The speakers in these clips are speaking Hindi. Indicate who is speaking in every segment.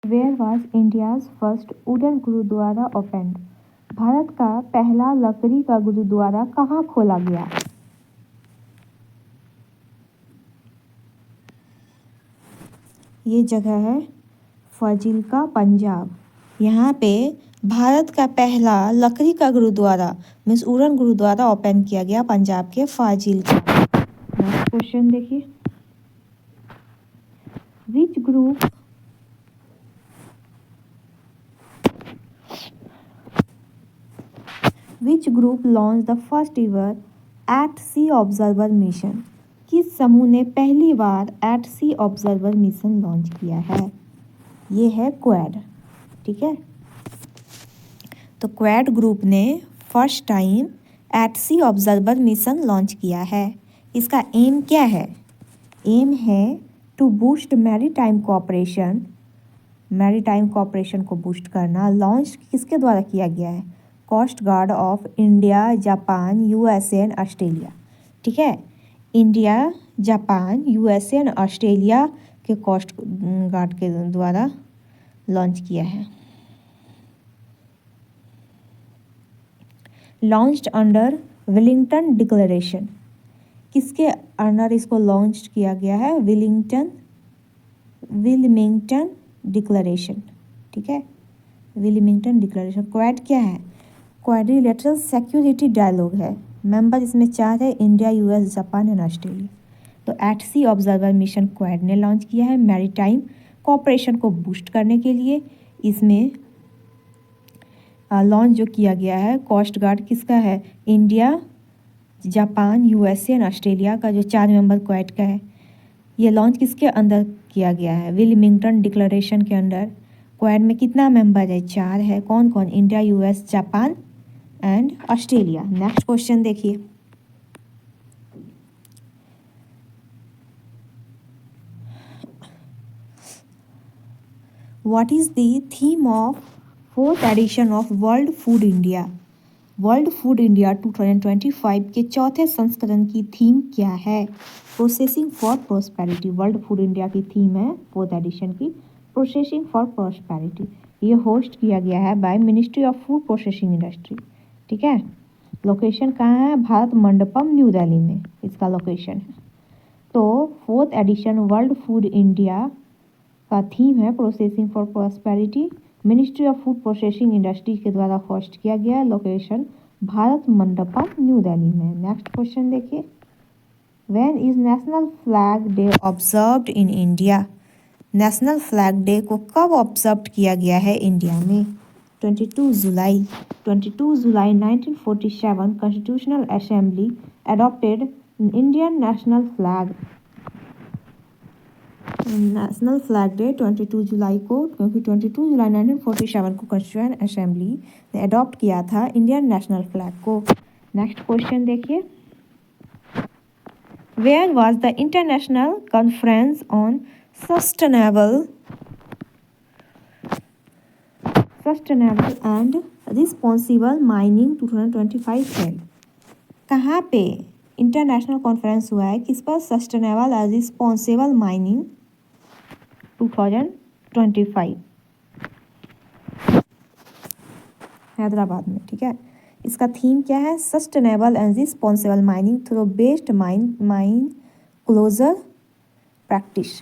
Speaker 1: Where was India's first wooden gurdwara opened? Bharat का पहला लकड़ी का गुरुद्वारा कहाँ खोला गया? ये जगह है फाजिल्का, पंजाब। यहाँ पे भारत का पहला लकड़ी का gurdwara means wooden gurdwara open किया गया पंजाब के फाजिल्का। नेक्स्ट क्वेश्चन देखिए, which group Which group launched the first ever at sea observer mission? किस समूह ने पहली बार at sea observer mission launch किया है? ये है क्वेड। ठीक है, तो क्वेड ग्रुप ने first time at sea observer mission launch किया है। इसका एम क्या है? एम है to boost maritime cooperation, maritime cooperation को बूस्ट करना। लॉन्च किसके द्वारा किया गया है? Coast guard of India, Japan, USA and Australia. ठीक है, India, Japan, USA and Australia के कोस्ट गार्ड के द्वारा लॉन्च किया है। लॉन्च्ड अंडर विलिंगटन डिक्लेरेशन, किसके अंडर इसको लॉन्च किया गया है? Wellington declaration. ठीक है, विलिंगटन डिक्लेरेशन। क्वेड क्या है? क्वाड्रिलेटरल सिक्योरिटी डायलॉग है। मेंबर इसमें 4 है, India, US, Japan and Australia. तो eight sea observer mission Quad ने लॉन्च किया है मैरीटाइम कोऑपरेशन को बूस्ट करने के लिए। इसमें लॉन्च जो किया गया है कोस्ट गार्ड किसका है? India, Japan, USA and Australia का जो 4 मेंबर क्वेड का है। ये लॉन्च किसके अंदर किया गया है? विलिंगटन डिक्लेरेशन के अंडर। क्वेड में कितना मेंबर है? 4 है। कौन कौन? India, US, Japan and Australia. Next question देखिए, what is the theme of 4th edition of world food India? World food India 2025 के 4थे संस्करण की थीम क्या है? Processing for prosperity. World food India की थीम है 4th एडिशन की प्रोसेसिंग फॉर प्रॉस्पेरिटी। ये होस्ट किया गया है by ministry of food processing industry. ठीक है, लोकेशन कहाँ है? भारत मंडपम, न्यू दिल्ली में इसका लोकेशन है। तो 4th edition world food India का थीम है processing for prosperity. Ministry of food processing industries के द्वारा होस्ट किया गया है। लोकेशन भारत मंडपम, न्यू दिल्ली में। नेक्स्ट क्वेश्चन देखिए, when is national flag day observed in India? National flag day को कब ऑब्जर्व किया गया है इंडिया में? 22 जुलाई। 22 जुलाई 1947 constitutional assembly adopted Indian national flag. National flag day 22 जुलाई को, क्योंकि 22 जुलाई 1947 को कॉन्स्टिट्यूशन असेंबली ने अडॉप्ट किया था इंडियन नेशनल फ्लैग को। नेक्स्ट क्वेश्चन देखिए, where was the international conference on sustainable and responsible mining 2025 held? कहाँ पे इंटरनेशनल कॉन्फ्रेंस हुआ है? किस पर? Sustainable and responsible mining 2025 Hyderabad में। ठीक है, इसका थीम क्या है? Sustainable and responsible mining through based mine closure practice.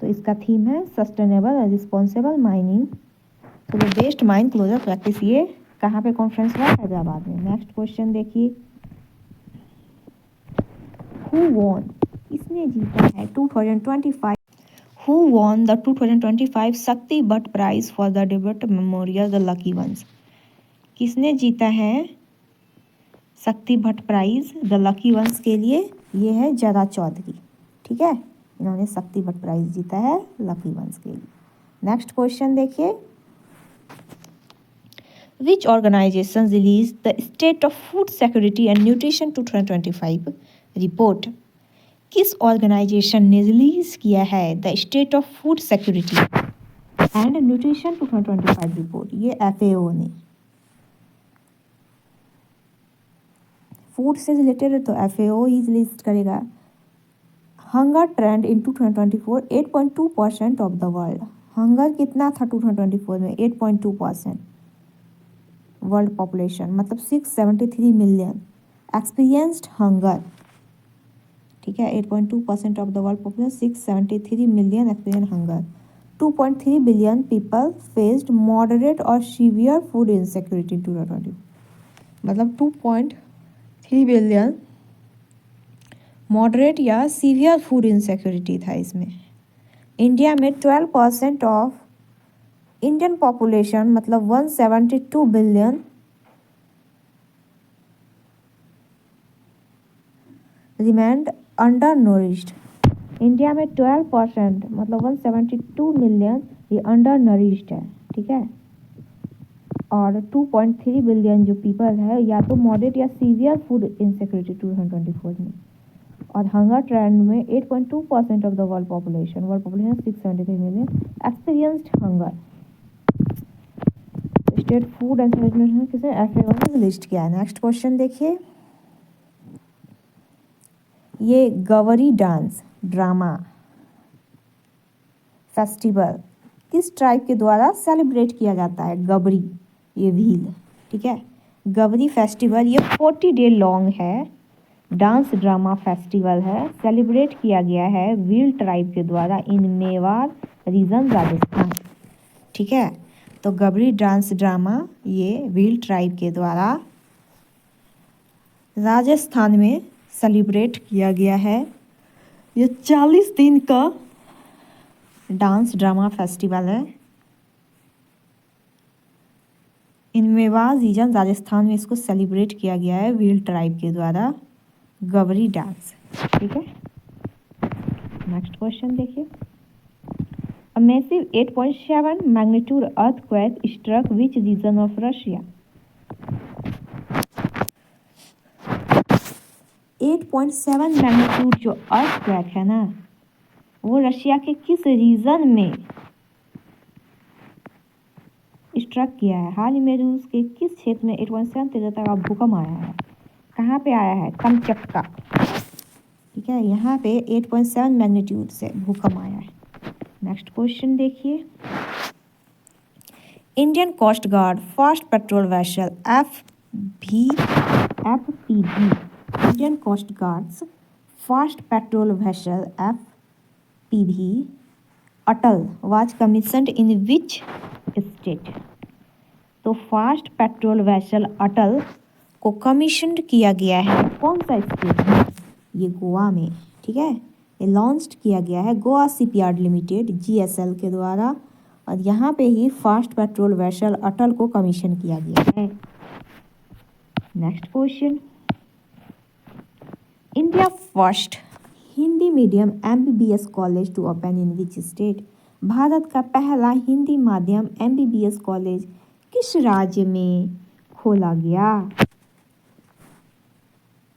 Speaker 1: तो इसका थीम है sustainable and responsible mining through based mine closure practice. ये कहाँ पे कॉन्फ्रेंस हुआ? हैदराबाद में। नेक्स्ट क्वेश्चन देखिए, हु वॉन, इसने जीता है 2025 Who won the 2025 Shakti Bhatt prize for the debut memorial the lucky ones? किसने जीता है Shakti Bhatt prize the lucky ones के लिए? ये है जरा चौधरी। ठीक है, इन्होंने शक्ति भट्ट प्राइज जीता है लकी वंस के लिए। नेक्स्ट क्वेश्चन देखिए, which organisation release the state of food security and nutrition 2025 report? किस ऑर्गेनाइजेशन ने रिलीज किया है the state of food security and nutrition 2025 report? ये FAO ने। फूड से रिलेटेड है तो FAO ही रिलीज करेगा। Hunger trend in 2024 8.2% of the world. Hunger कितना था 2024 में? 8.2% वर्ल्ड पॉपुलेशन, मतलब 673 मिलियन एक्सपीरियंस्ड हंगर। ठीक है, 8.2% of the world population, 673 million experience hunger. 2.3 billion people faced moderate और सीवियर फूड इनसिक्योरिटी 2020, मतलब 2.3 बिलियन मॉडरेट या सीवियर फूड इनसिक्योरिटी था इसमें। इंडिया में 12% ऑफ इंडियन पॉपुलेशन, मतलब 172 billion remained under nourished. India में 12%, मतलब 172 मिलियन ये अंडर नरिश्ड है। ठीक है, और 2.3 बिलियन जो पीपल है या तो मॉडरेट या सीवियर फूड इनसिक्योरिटी 2024 में। और हंगर ट्रेंड में 8.2% of the world population 673 million experienced hunger. State food and किसने FAO में लिस्ट किया है। नेक्स्ट क्वेश्चन देखिए, ये गवरी डांस ड्रामा फेस्टिवल किस ट्राइब के द्वारा सेलिब्रेट किया जाता है? गबरी, ये भील। ठीक है, गबरी फेस्टिवल ये 40 डे लॉन्ग है, डांस ड्रामा फेस्टिवल है, सेलिब्रेट किया गया है भील ट्राइब के द्वारा इन मेवाड़ रीजन राजस्थान। ठीक है, तो गबरी डांस ड्रामा ये भील ट्राइब के द्वारा राजस्थान में सेलिब्रेट किया गया है। ये 40 दिन का डांस ड्रामा फेस्टिवल है, इन मेवाड़ रीजन राजस्थान में इसको सेलिब्रेट किया गया है भील ट्राइब के द्वारा, गबरी डांस। ठीक है, नेक्स्ट क्वेश्चन देखिए, a massive 8.7 magnitude earthquake struck which region of Russia? 8.7 magnitude जो अर्थक्वेक है ना, वो रशिया के किस रीजन में स्ट्रक किया है? हाल ही में रूस के किस क्षेत्र में 8.7 तीव्रता का भूकंप आया है? कहाँ पे आया है? कमचक्का। ठीक है, यहाँ पे 8.7 मैग्नीट्यूड से भूकंप आया है। नेक्स्ट क्वेश्चन देखिए, Indian coast guard first patrol vessel FPV, Indian coast guard's first patrol vessel FPV Atal was commissioned in which state? तो फर्स्ट पेट्रोल वेसल अटल को कमीशन्ड किया गया है कौन सा स्टेट में? ये गोवा में। ठीक है, ये लॉन्च किया गया है गोवा शिपयार्ड लिमिटेड GSL के द्वारा, और यहाँ पे ही फर्स्ट पेट्रोल वेसल अटल को कमीशन किया गया है। Next question, India first Hindi medium MBBS college to open in which state? Bharat का पहला हिंदी माध्यम MBBS कॉलेज किस राज्य में खोला गया?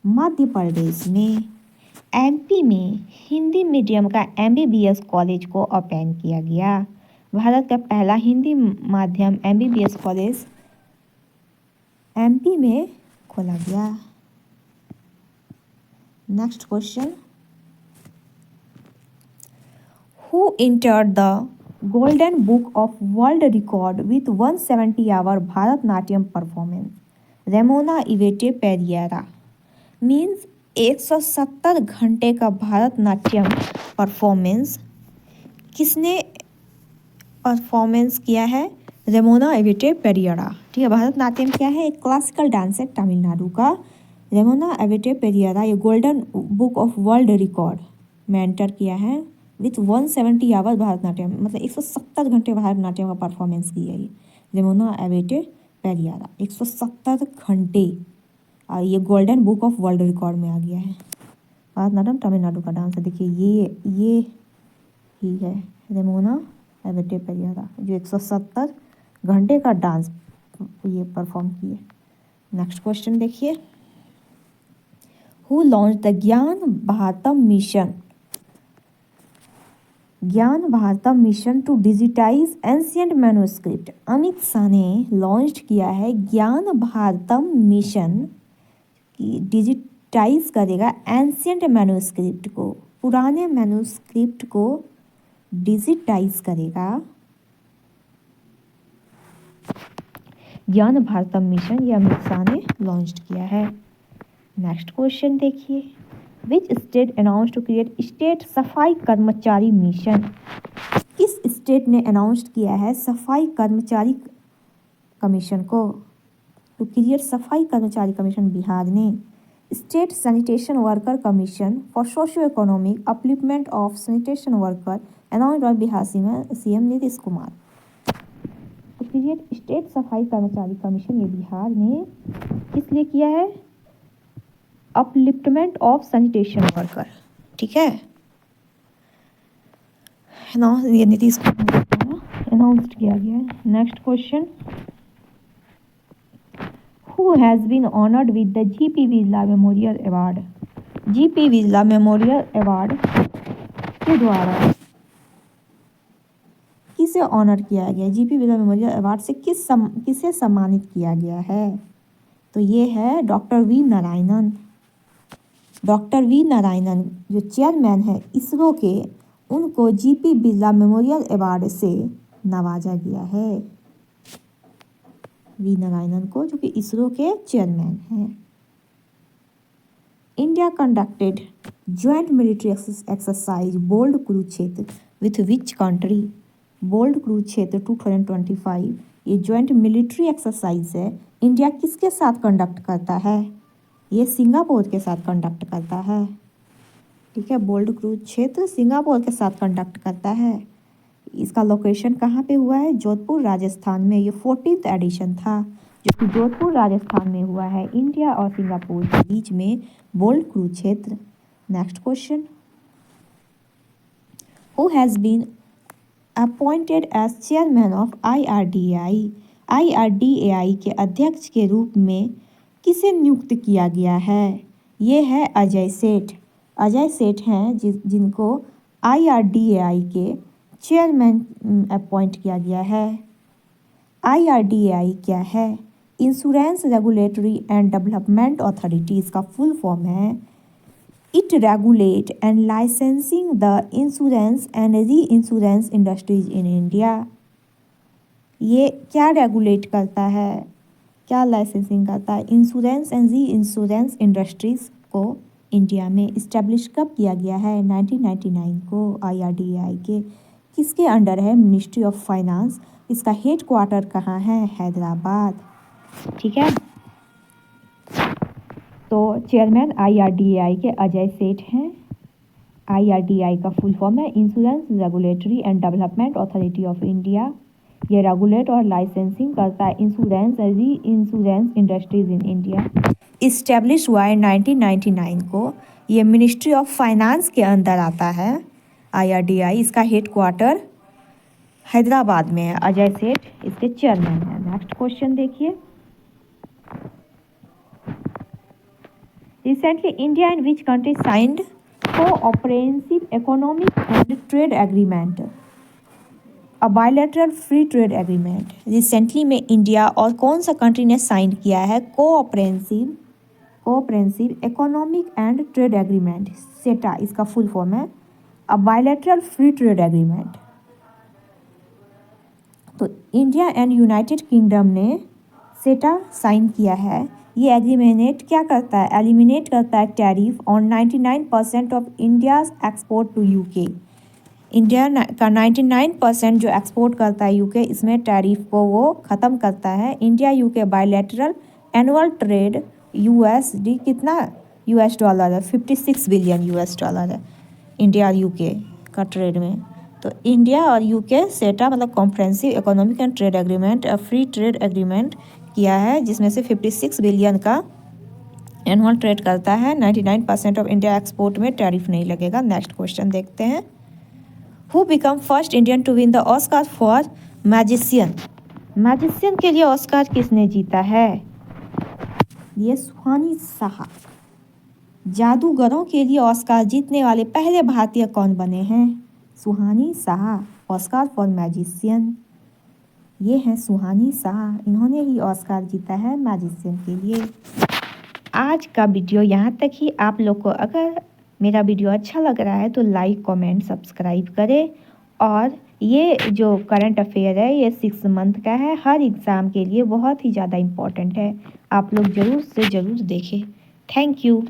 Speaker 1: मध्य प्रदेश में। MP में हिंदी मीडियम का MBBS कॉलेज को ओपन किया गया। भारत का पहला हिंदी माध्यम MBBS कॉलेज MP में खोला गया। Next question, who entered the golden book of world record with 170 hour Bharatanatyam performance? Remona Evette Pereira. Means 170 घंटे का भारतनाट्यम परफॉर्मेंस किसने परफॉर्मेंस किया है? रेमोना इवेटे पेरियारा। ठीक है, भारतनाट्यम क्या है? एक क्लासिकल डांस है तमिलनाडु का। रेमोना इवेटे पेरियारा ये golden book of world record में एंटर किया है विथ 170 आवर भारतनाट्यम, मतलब 170 घंटे भारतनाट्यम का परफॉर्मेंस किया है ये रेमोना इवेटे पेरियारा। 170 घंटे, और ये golden book of world record में आ गया है। भारतनाट्यम तमिलनाडु का डांस है। देखिए ये ही है रेमोना इवेटे पेरियारा जो 170 घंटे का डांस ये परफॉर्म किए। नेक्स्ट क्वेश्चन देखिए, who launch the Gyan Bharatam mission to digitize ancient manuscript? Amit Shah ने लॉन्च किया है ज्ञान भारतम मिशन की डिजिटाइज करेगा एंशियंट मैन्युस्क्रिप्ट को, पुराने मैन्युस्क्रिप्ट को डिजिटाइज करेगा ज्ञान भारतम मिशन ये अमित शाह ने लॉन्च किया है। नेक्स्ट क्वेश्चन देखिए, which state announce to create state safai karmachari mission? किस स्टेट ने अनाउंस किया है सफाई कर्मचारी कमीशन को? टू क्रिएट सफाई कर्मचारी कमीशन बिहार ने। State sanitation worker commission for socio economic upliftment of sanitation worker announced by Bihar CM Nitish Kumar. तो क्रिएट स्टेट सफाई कर्मचारी कमीशन ये बिहार ने किस लिए किया है? अपलिफ्टमेंट ऑफ सैनिटेशन वर्कर, ठीक है ना, ये नीतीश कुमार अनाउंस्ड किया गया है। Next question, Who has been honored with the G.P. Vizla Memorial Award? G.P. Vizla Memorial Award के द्वारा किसे ऑनर किया गया? जीपी विजला मेमोरियल अवार्ड से किसे सम्मानित किया गया है? तो ये है doctor V Narayanan. Doctor V Narayanan जो चेयरमैन है इसरो के, उनको जीपी बिरला मेमोरियल अवार्ड से नवाजा गया है। वी नारायणन को, जो कि इसरो के चेयरमैन हैं। India conducted joint military exercise bold Kurukshetra with which country? Bold Kurukshetra 2025 ये ज्वाइंट मिलिट्री एक्सरसाइज है, इंडिया किसके साथ कंडक्ट करता है? ये सिंगापुर के साथ कंडक्ट करता है, ठीक है। बोल्ड कुरुक्षेत्र सिंगापुर के साथ कंडक्ट करता है। इसका लोकेशन कहाँ पे हुआ है? जोधपुर राजस्थान में। ये 14th एडिशन था जो कि जोधपुर राजस्थान में हुआ है, इंडिया और सिंगापुर के बीच में bold Kurukshetra. Next question, who has been appointed as chairman of IRDAI? IRDAI के अध्यक्ष के रूप में किसे नियुक्त किया गया है? ये है अजय सेठ। अजय सेठ हैं जिनको IRDAI के चेयरमैन अपॉइंट किया गया है। IRDAI क्या है? Insurance regulatory and development authority, इसका फुल फॉर्म है। It regulate and licensing the insurance and re insurance industries in India. ये क्या रेगुलेट करता है, क्या लाइसेंसिंग करता है? Insurance and re insurance industries को इंडिया में इस्टेब्लिश कब किया गया है? 1999 को। IRDAI के किसके अंडर है? Ministry of finance. इसका हेड क्वार्टर कहाँ है? हैदराबाद, ठीक है। तो चेयरमैन IRDAI के अजय सेठ हैं। IRDAI का फुल फॉर्म है insurance regulatory and development authority of India. ये रेगुलेट और लाइसेंसिंग करता है इंश्योरेंस री insurance industries in India. Establish हुआ है 1999 को। ये मिनिस्ट्री ऑफ फाइनेंस के अंदर आता है IRDAI। इसका हेड क्वार्टर हैदराबाद में है। अजय सेठ इसके चेयरमैन है। नेक्स्ट क्वेश्चन देखिए, recently India and which country signed cooperative economic and trade agreement, a bilateral free trade agreement? Recently में इंडिया और कौन सा कंट्री ने साइन किया है cooperative economic and trade agreement? सेटा इसका फुल फॉर्म है, अ बायलैटरल फ्री ट्रेड एग्रीमेंट। तो इंडिया एंड यूनाइटेड किंगडम ने सेटा साइन किया है। ये एग्रीमेंट क्या करता है? एलिमिनेट करता है tariff on 99% of India's export to UK. India का 99% जो एक्सपोर्ट करता है यूके, इसमें टैरिफ को वो ख़त्म करता है। India UK bilateral annual trade USD कितना $, है 56 बिलियन $, है इंडिया और यूके का ट्रेड में। तो इंडिया और यूके सेटा मतलब comprehensive economic and trade agreement, free trade agreement किया है, जिसमें से 56 बिलियन का एनुअल ट्रेड करता है। 99% ऑफ इंडिया एक्सपोर्ट में टैरिफ नहीं लगेगा। नेक्स्ट क्वेश्चन देखते हैं, who become first Indian to win the Oscar for magician? Magician के लिए ऑस्कार किसने जीता है? ये सुहानी शाह। जादूगरों के लिए ऑस्कार जीतने वाले पहले भारतीय कौन बने हैं? सुहानी शाह। ऑस्कार फॉर मैजिशियन ये हैं सुहानी शाह, इन्होंने ही ऑस्कार जीता है मैजिशियन के लिए। आज का वीडियो यहाँ तक ही। आप लोग को अगर मेरा वीडियो अच्छा लग रहा है तो लाइक कमेंट सब्सक्राइब करें और ये जो करंट अफेयर है ये 6 मंथ का है, हर एग्ज़ाम के लिए बहुत ही ज़्यादा इम्पॉर्टेंट है। आप लोग ज़रूर से ज़रूर देखें। Thank you.